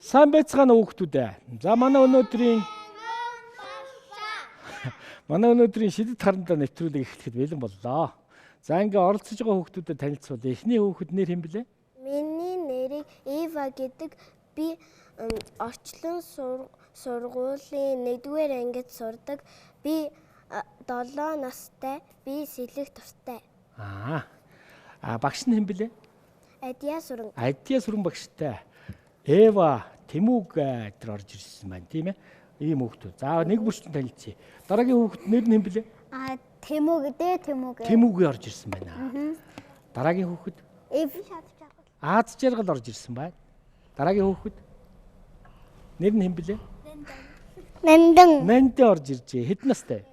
Сайн байцгаана уу хүүхдүүд ээ. За манай өнөөдрийн шидэт харандаа нэвтрүүлэг эхлэхэд бэлэн боллоо. За ингээ оролцож байгаа хүүхдүүдэд танилцуул. Эхний хүүхэд нэр хэн блэ? Миний нэрийг Ива гэдэг. Би орчлон сургуулийн 1-р ангид сурдаг. Би 7 настай. Би сэлэх дуртай. Багш нь хэн блэ? Адья сүрэн. Адья сүрэн багштай. Эва, Тэмүүг гэдэр орж ирсэн байна, тийм ээ? Ийм хүүхдүүд. За нэг бүрчэн танилцъя. Дараагийн хүүхэд нэр нь хэн блэ? Тэмүүг дээ, Тэмүүг. Тэмүүгээ орж ирсэн байна. Дараагийн хүүхэд? Эв. Аз жаргал орж ирсэн байна. Дараагийн хүүхэд? Нэр нь хэн блэ? Нандин. Нандин орж иржээ. Хэд настай?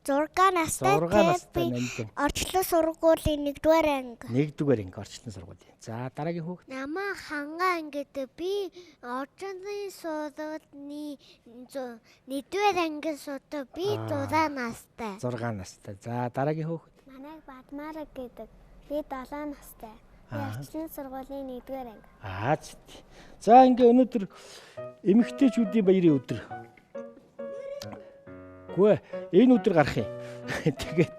6 настай. 6 настай Нандин. Орчлон сургуулийн 1-р анги. 1-р анги орчлон сургуулийн. За дараагийн хүүхэд? Намаа хангаа ангид би орчлон сургуулийн 1-р анги суудаг. Би 6 настай. 6 настай. За дараагийн хүүхэд? Манайг Бадмараг гэдэг. Би 7 настай. Би орчлон сургуулийн 1-р анги. За ингээ өнөөдөр эмэгтэйчүүдийн баярын өдөр. Энэ өдөр гарах юм. Тэгээд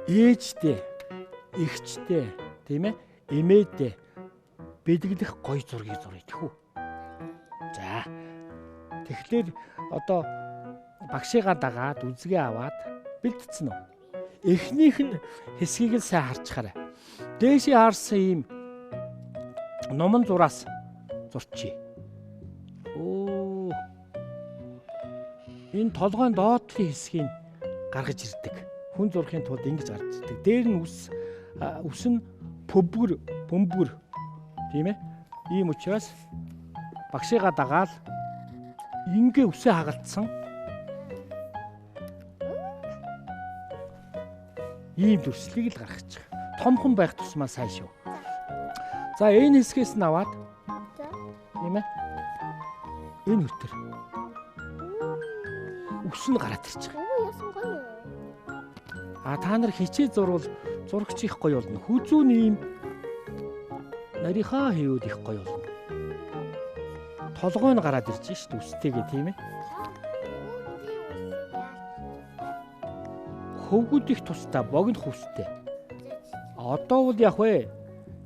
ээжтэй, эгчтэй, тийм ээ, эмээтэй бэлгэлэх гоё зургийг зуръя тэхүү. За. Тэгэхээр одоо багшигаа дагаад үзгээ аваад бэлдсэн үү? Эхнийх нь хэсгийг л сайн харчихаарай. Дээшээ харсан ийм номон зураас зурчий. Энэ толгойн доотлын хэсгийг гаргаж ирдэг. Хүн зурхын тулд ингэж гарч ирдэг. Дээр нь үс нь бөмбөр, тийм ээ? Ийм учраас багшигаа дагаал ингээ үсээ хагалцсан. Ийм дүрслийг л гаргаж байгаа. Томхон байх тусмаа сайн шүү. За энэ хэсгээс нь аваад тийм ээ? Энэ хөтөр үс нь гараад ирж байгаа. Та нар хичээл зурагч их гоё болно. Хүзүүн ийм нарийнхаа хийвэл их гоё болно. Толгой нь гараад ирж шүү дээ үстэйгээ, тийм ээ? Хөвгүүд их тустай, богино хөвстэй. Одоо бол яг вэ?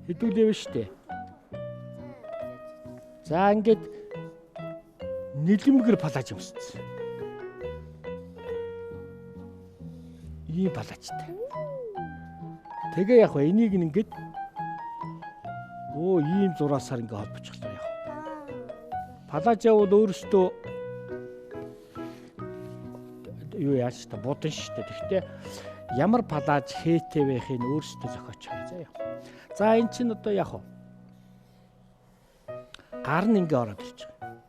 Хэдүүлээвэ шүү дээ. За ингээд нэлэмгэр палаж өмссөн. Ийм палажтай. Тэгээ яг вэ энийг ингээд ийм зураасаар ингээд холбочихлоо яг. Палажаа бол өөрөөсөө юу яаж та бодон шүү дээ. Гэхдээ ямар палаж хээтэй байхыг өөрөөсөө зохиоч заяа. За эн чинь одоо яг гар нь ингээ ороод ирж байгаа.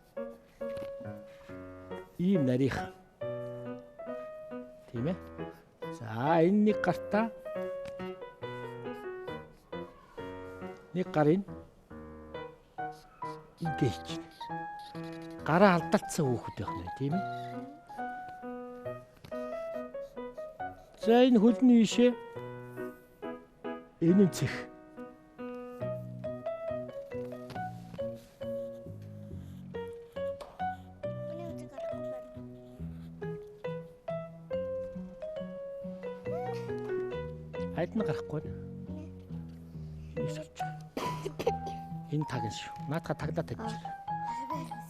Ийм нарийнхан. Тийм ээ? За энэ нэг гартаа нэг гарын ингээ хийж. Гараа алдагдсан хүүхэд байх нэ, тийм ээ? За энэ хөлний ишээ энэ цэх. Хайд нь гарахгүй байна. Энэ тагна шүү. Наадха тагнаа тавьчих.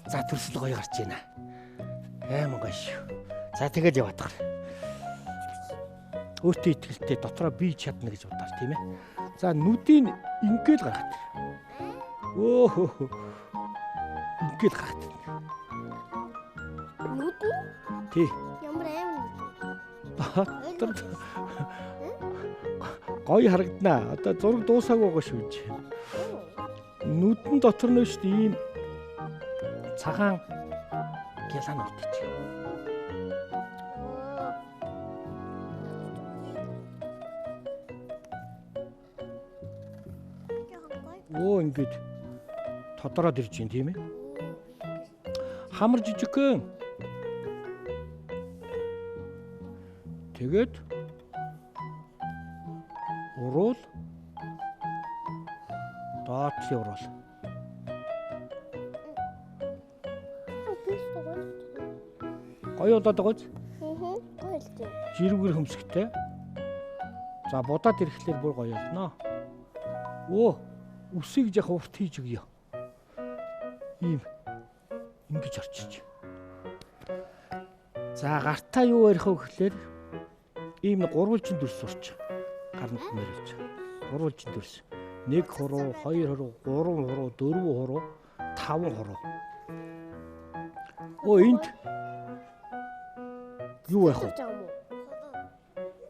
За төрсөл гоё гарч байна. Аймаг гоё шүү. За тэгэл яваад гар. Өөртөө итгэлтэй дотроо би чадна гэж бодаар, тийм ээ. За нүдийг ингээл гаргах. Ингээл гаргах. Нүд нь? Тий. Ямар дотор гоё харагданаа. Одоо зураг дуусаагүй байгаа шүү чи. Нүдэн дотор нь шүү дээ ийм цагаан гялан өвдөж. Ингээд тодороод ирж байна, тийм ээ. Хамар жижигхэн. Тэгээд уруул доотлын уруул. Гоё болоод байгаа биз? Гоё л дээ. Жиргэр хөмсгтэй. За будаад ирэхлээр бүр гоё болно. Өө, үсийг яг урт хийж өгье. Ийм ингэж орчиж. За гартаа юу ярих вэ гэхлээр ийм гурвалжин дүрс урч. Гарнт мэрэлж. Гурвалжин дүрс. 1 хуруу, 2 хуруу, 3 хуруу, 4 хуруу, 5 хуруу. Оо энд юу яах вэ?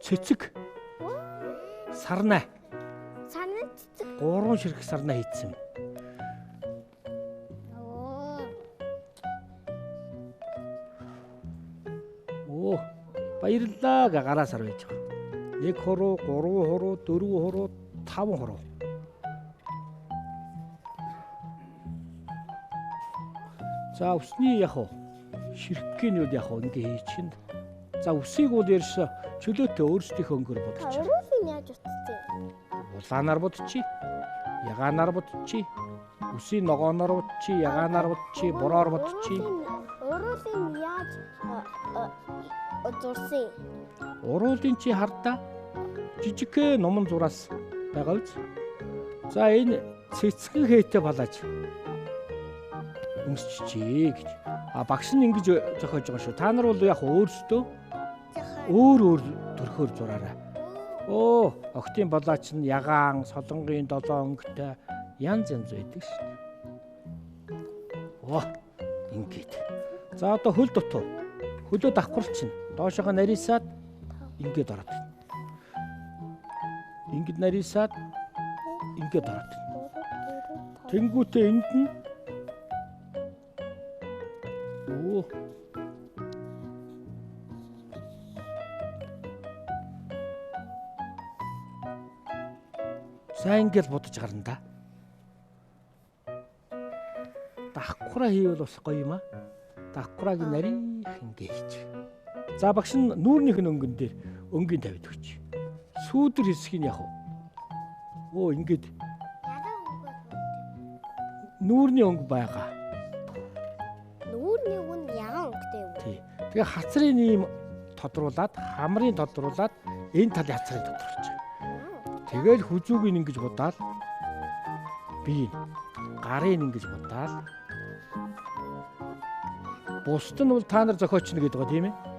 Цэцэг. Сарнаа. Сарны цэцэг. 3 ширхэг сарнаа хийцэн. Оо, баярлалаа гэ гараа сар байж байгаа. 1 хуруу, 3 хуруу, 4 хуруу, 5 хуруу. За усны яг уу ширхгийн юу яг уу ингээ хийж чинь. За усыг бол ярьж чөлөөтэй өөрсдийнхөө өнгөөр бодчих. Өрөөсөө яаж утцээ? Улаанаар бодчих. Ягаанаар бодчих. Үсийн ногооноор бодчих, ягаанаар бодчих, бороор бодчих. Өрөөсөө яаж зурсан? Уруулын чи хардаа жижигхэн номон зураас байгаа үз. За энэ цэцгэн хээтэй балааж өмсчихье гэж. Багш нь ингэж зохиож байгаа шүү. Та нар бол яг өөрсдөө өөр төрхөөр зураарай. Оо, октийн балаач нь ягаан, солонгийн 7 өнгөтэй янз янз байдаг шүү. Оо, ингэж. За одоо хөл дутуу. Хөлөө давхар чинь доошоо нарийсаад ингээд ороод. Ингээд нарийсаад ингээд ороод. Тэнгүүтээ энд нь оо сайн ингээд бодож гарна да. Давхраа хийвэл бас гоё юм аа. Давхрааг нарийнх ингээд хийж. За багш нь нүүрнийх нь өнгөн дээр өнгийн тавьд өгч. Сүүдэр хэсгийг яг оо ингээд нүүрний өнгө байгаа. Нүүрний өнгө ягаан өнгөтэй юм. Тий. Тэгээ хацрын ийм тодруулаад, хамрын тодруулаад энэ талын хацрыг тодруулж. Тэгэл хүзүүг ингэж бодаад би гарын ингэж бодаад бусд нь бол та нар зохиочно гэдэг байгаа тийм ээ.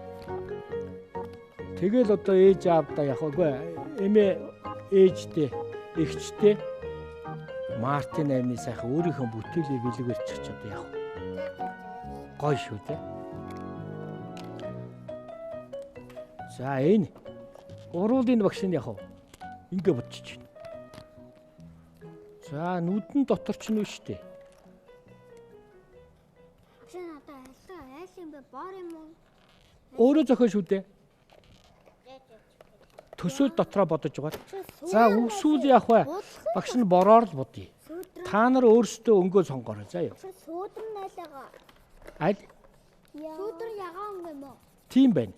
Тэгэл одоо ээж аавда яг үгүй эмээ ээжтэй эгчтэй Мартин амны сайхан өөрийнхөө бүтээлээ бэлгэрчих ч одоо яг гоё шүү дээ. За энэ уруулын багш нь яг ингээ бодчих. За нүдэн дотор ч нь шүү дээ. Чи надад айл юм бэ? Бор юм уу? Өөрөө зохио шүү дээ. Төсөөл дотроо бодож байгаа. За үсүүл яах вэ? Багш нь бороор л бодъё. Та нар өөрсдөө өнгөө сонгоорой заа юу. Сүүдэр найлага. Аль? Сүүдэр ягаан өнгө юм уу? Тийм байна.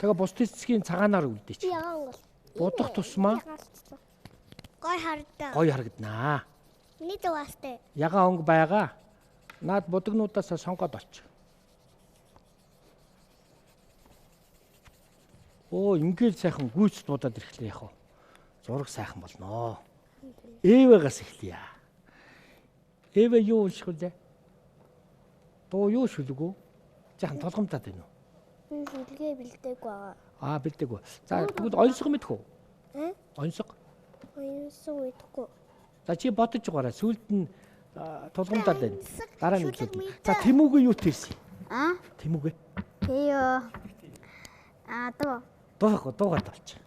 Тэгээ бус цэцгийн цагаанаар үлдээч. Ягаан өнгө. Будах тусмаа Гой хардаа. гоё харагднаа. Миний дугаартай. Ягаан өнгө байгаа. Наад будагнуудаас сонгоод олч. Оо, ингээд сайхан гүйцэд будаад ирэхлээр яах вэ? Зураг сайхан болноо. Эвэгээс эхлэе. Эвэ юу унших вэ? Дуу юу шүлгүү? Жахан толгомдаад байна уу? Би шүлгээ бэлдээг байгаа. Аа, бэлдээгүй. За, тэгвэл онцгой мэдэх үү? Онцгой. Онцгой мэдхгүй. За, чи бодож байгаарай. Сүүлд нь толгомдаад байна. Дараа нь үзүүлээ. За, Тэмүүгээ юу тэрсэн? Тэмүүгээ. Тэё. Дуугаад олч.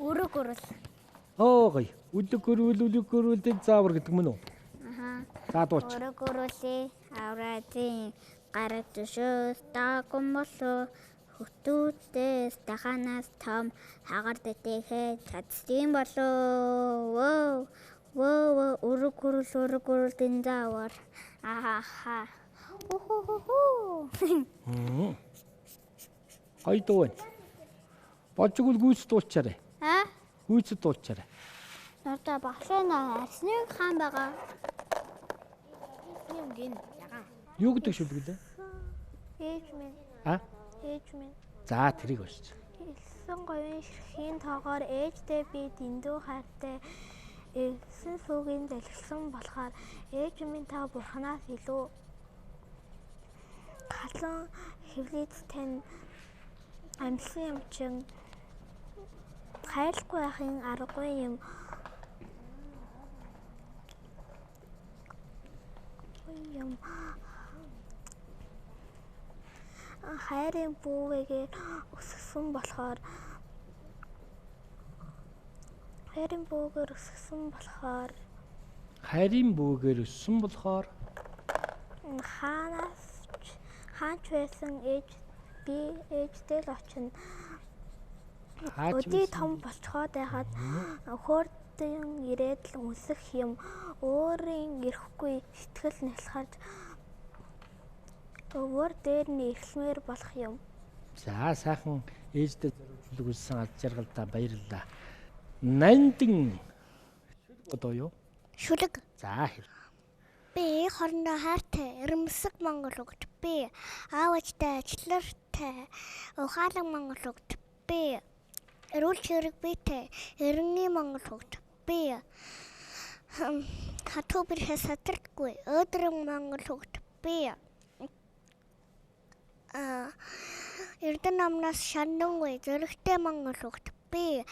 Өрөг өрөл. Оо, гоё. Үлэг өрүүлдэн заавар гэдэг мөн үү? За, дууч. Өрөг өрөлийн авраадын гар төшөөс дааган болоо хөтүүдээс даханаас том хагаар дэтэхээ цацдсан болоо. Вөө өрөг өрөлтэн заавар. Ахаа. Гоё дуу байна. Болж игэл гүйц дуучаарай. Гүйц дуучаарай. Надад багшаа арсныг хаан байгаа. шүлгийн ягаан. Юу гэдэг шүлэг лээ? Ээж минь. Ээж минь. За тэрийг уншиж. Элсэн говийн ширхийн тоогоор ээждээ би дэндүү хайртай. Элсэн сүүгийн залгилсан болохоор ээж минь та бурханаас илүү халуун хэвлээд тань амьсан юм чин хайрлахгүй байхын аргагүй юм. Хайрын бүүгээр өсгсөн болохоор хайрын бүүгээр хаач байсан би ээжтэй л очино. Өдий том болцоход байхад хөөрдөн ирээд л үнсэх юм. Өөрийн ирэхгүй сэтгэл нялхаж өөр дээр нь ирэхмээр болох юм. За сайхан ээжтэй зориулж үлсэн аз жаргалдаа баярлалаа. Нандин шүлэг одоо юу? Шүлэг. За хэл. Би хоорондоо хайртай, эрмэсэг Монгол хөгт. Би аавчтай, ачлаартай, ухаалаг Монгол хөгт. Би эрүүл чирэг битэй, эренгийн Монгол хөгт. Би хатуу бэрхээс сатардгүй, өөдрөн Монгол хөгт. Би Эрдэнэ намнаас шандангуй, зөрөгтэй Монгол хөгт. Би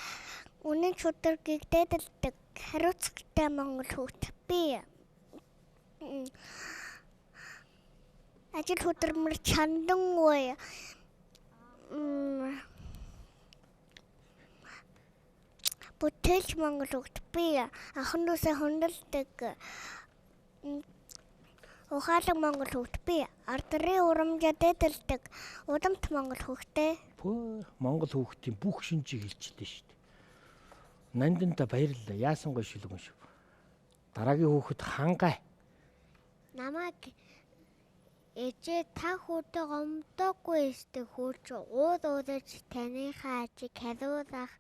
үнэн чөтгөргийг дээдэлдэг, хариуцлагатай Монгол хөгт. Би ажил хөдөлмөр чандангуй бүтээлч Монгол хөгт. Би анхан дүүсээ хүндэлдэг ухаалаг Монгол хөгт. Би ардрын урамжаа дээдэлдэг удамт Монгол хөгтээ. Монгол хүүхдийн бүх шинжийг хэлчихлээ шүү дээ. Нандинта баярлалаа. Яасан гоё шүлэг юм шүү. Дараагийн хүүхэд хангай. Намайг ээжээ та хүүтэй гомдоогүй өстэй хөөч уудаж таныхаа ажиг хариулах.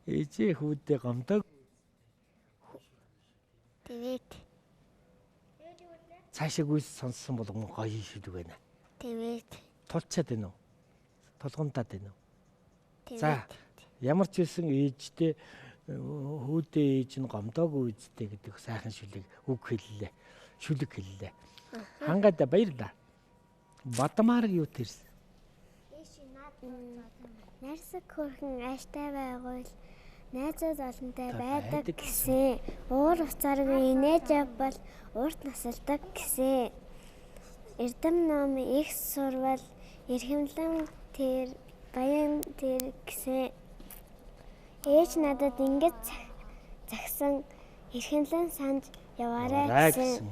Ээжээ хүүтэй гомдог. Тэгээд Цаашаа гүйс сонссон болгон гоё шүлэг байна. тэгээд Тулчаад байна уу? Тулгундаад байна уу? За ямар ч үсэн ээжтэй хүүдээ ээж нь гомдоогүй үсттэй гэдэг сайхан шүлэг үг хэллээ. Шүлэг хэллээ. Хангайда баярлаа. Бадмаар юу тэрс? Нарсаг хөрхөн ааштай байгуул найзууд олонтой байдаг гэсэн. Уур уцааргүй инээж авбал урт насалдаг гэсэн. Эрдэм ном их сурвал эрхэмлэн тэр баян тэр гэсэн. Ээж надад ингэж загсан эрхэмлэн санаж яваарай гэсэн.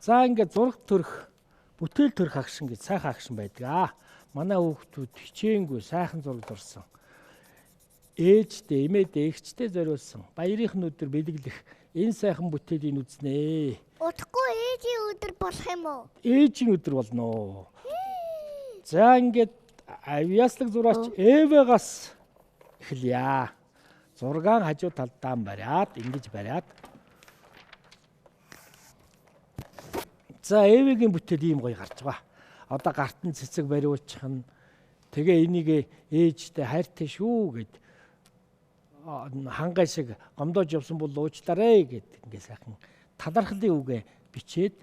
За ингээд зураг төрөх, бүтээл төрөх агшин гэж сайхан агшин байдаг. Манай хүүхдүүд хичээнгүй сайхан зураг зурсан. Ээжтэй, эмээдээ, эгчтэй зориулсан. Баярын өдөр бэлэглэх энэ сайхан бүтээлийг үзнэ. Удахгүй ээжийн өдөр болох юм уу? Ээжийн өдөр болно. За ингээд авьяаслаг зураач Эвэгаас эхэлье. Зургаан хажуу талдаа бариад ингэж бариад. За Эвэгийн бүтээл ийм гоё гарч байгаа. Одоо гартан цэцэг бариулчих нь тэгээ энийг ээжтэй хайртай шүү гэд хангай шиг гомдоож явсан бол уучлаарай гэд ингээ сайхан талархлын үгээ бичээд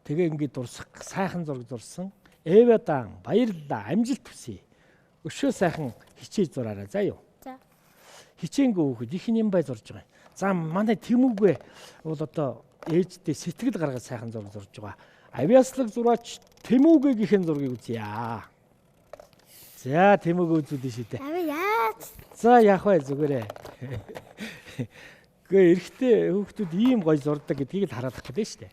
тэгээ ингээ дурсах сайхан зураг зурсан. Эвэдан баярлалаа, амжилт хүсье. Өшөө сайхан хичээж зураарай заа юу. За. Хичээнгүй хүүхэд их юм бай зурж байгаа. За манай Тэмүүгээ бол одоо ээжтэй сэтгэл гаргаж сайхан зураг зурж байгаа. Авьяаслаг зураач Тэмүүгээгийн зургийг үзье. За Тэмүүгээ үзүүлээ шүү дээ. Яа. За яах вэ зүгээрээ. Гээ эрэхтэй хүүхдүүд ийм гоё зурдаг гэдгийг л хараадах гэдэг шүү дээ.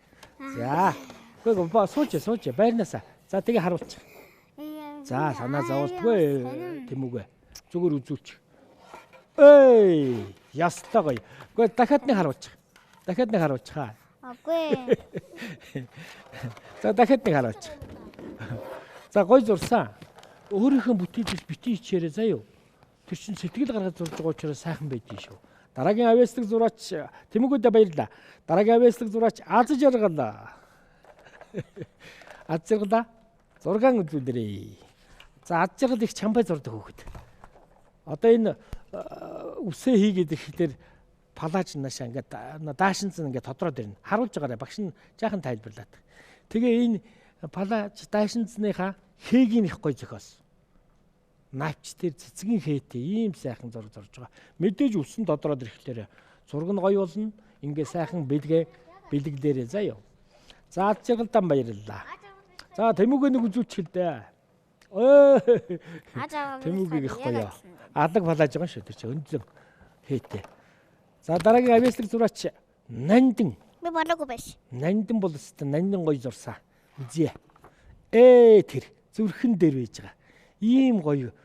За. Гээ сууж байрнаасаа. За тэгээ харуулчих. За санаа зоволтгүй Тэмүүгээ. Зүгээр үзүүлчих. Эй, ястаа гоё. Гээ дахиад нэг харуулчих. Агүй. За дахиад нэг харуулчих. За гоё зурсан. Өөрийнхөө бүтээлээс битгий хичээрээ заа юу. Тэр чинь сэтгэл гаргаж зурж байгаа учраас сайхан байдгийг шүү. Дараагийн авьяаслаг зураач Тэмүүгүүдэд баярлалаа. Дараагийн авьяаслаг зураач Аз жаргал. Аз жаргал зургаан үзүүлээрэй. За Аз жаргал их чамбай зурдаг хүүхэд. Одоо энэ үсээ хийгээд ирэхээр палаж наашаа ингээд даашинцэн ингээд тодроод ирнэ. Харуулж байгаарай. Багш нь жаахан тайлбарлаад. Тэгээ энэ палаж даашинцныхаа хэгийг их гоё зохиосон. Навч дээр цэцгийн хээтэй ийм сайхан зураг зурж байгаа. Мэдээж үсэн додроод ирэхлээр зураг нь гоё болно. Ингээ сайхан бэлгэлээрээ заа юу. За Аз жаргалдан баярлалаа. За Тэмүүгээ нэг үзүүлчих л дээ. Тэмүүгийг их гоё. Алаг палаж байгаа шүү тэр чинь өндлөн хээтэй. За дараагийн авьяаслаг зураач Нандин. Би болоогүй байж. Нандин бол өстө Нандин гоё зурсан. Үзье. Тэр зүрхэн дээр байж байгаа. Ийм гоё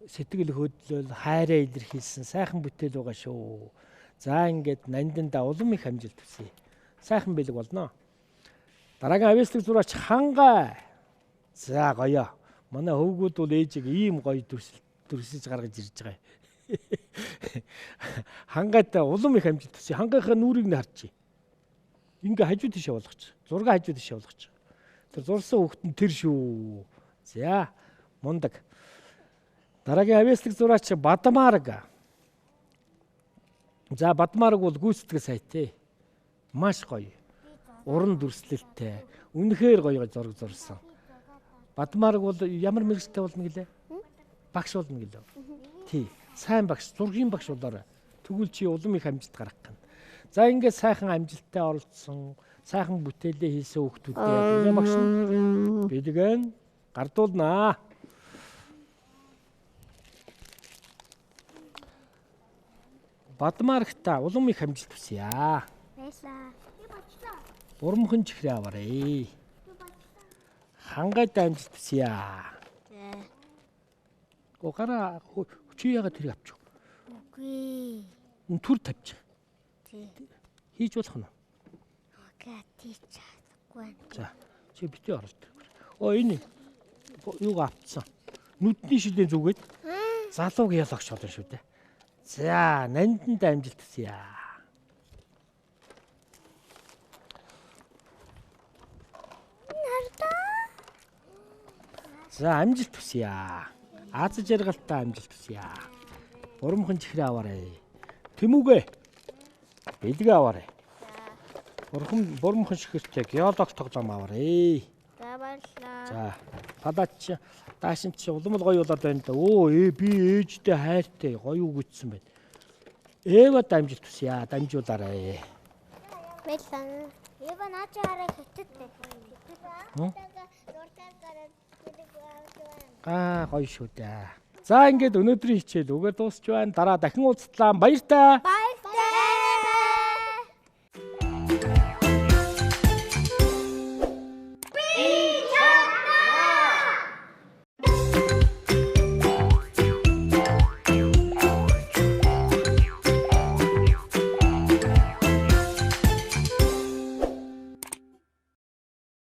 сэтгэл хөдлөл хайраа илэрхийлсэн сайхан бүтээл байгаа шүү. За ингээд Нандинда улам их амжилт хүсье. Сайхан бэлэг болно. Дараагийн авьяаслаг зураач Хангай. За гоё. Манай хөвгүүд бол ээжийг ийм гоё дүрсэж гаргаж ирж байгаа. Хангайтай улам их амжилт хүсье. Хангайхаа нүрийг нь харчих. Ингээ хажуу тийшээ болгоч. Зураг хажуу тийшээ болгоч. Тэр зурсан хүүхэд нь тэр шүү. За мундаг. Дараагийн авьяаслаг зураач Бадмараг. За Бадмараг бол гүйцэтгэх сайтай. Маш гоё. Уран дүрслэлтэй. Үнэхээр гоё зураг зурсан. Бадмараг бол ямар мэргэжтэй болно гэлээ? Багш болно гэлээ. Тий. Сайн багш, зургийн багш болоорой. Тэгвэл чи улам их амжилт гаргах гэнэ. За ингээд сайхан амжилттай оролцсон, сайхан бүтээлээ хийсэн хүүхдүүдээ багш нь бэлгэн гардуулнаа. Бадмарагта улам их амжилт хүсье. Баярлаа. Урамхан чихрээ аваарай. Хангайтай амжилт хүсье. Гараа чи яагаад тэрийг авчих? Үгүй. Түр тавьчих. Тий. Хийж болох нь. Окей, тийч чадахгүй. За, чи битээ оролт. Энэ юуг автсан? Нүдний шилэн зүгээд залууг ялгах шолно шүү дээ. За, Нандинд амжилт хүсье. За, амжилт хүсье. Аз жаргалтай амжилт хүсье. Урамхан чихрээ аваарай. Тэмүүгээ. Бэлгээ аваарай. Бурамхан чихртэй геолог тоглоом аваарай. За баярлалаа. За, палач даашин чи улам гоё болоод байна да. Би ээжтэй хайртай гоё үгүйцсэн байна. Эвэд амжилт хүсье. Дамжуулаарай. Баярлалаа. Эва наач хараа хиттэй. Гоё шүү дээ. За ингээд өнөөдрийн хичээл үгээр дуусч байна. Дараа дахин уулзлаа. Баяртай.